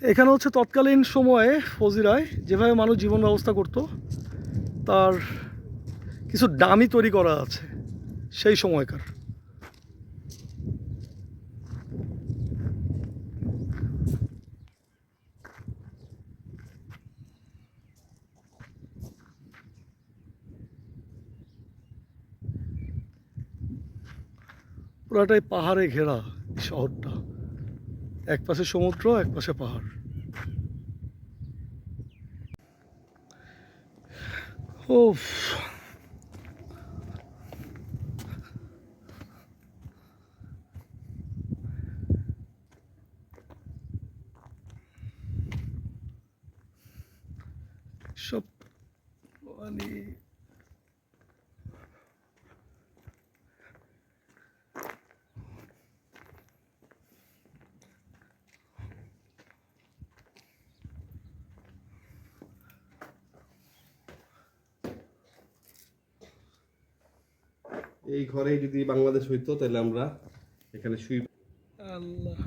এখানে হচ্ছে তৎকালীন সময়ে ফজিরায় যেভাবে মানুষ জীবন ব্যবস্থা করত তার কিছু ডামি তৈরি করা আছে সেই সময়কার। পুরাটাই পাহাড়ে ঘেরা শহরটা, এক পাশে সমুদ্র এক পাশে পাহাড়। ও সব মানে এই ঘরেই যদি বাংলাদেশ হইতো তাহলে আমরা এখানে শুই। আল্লাহ।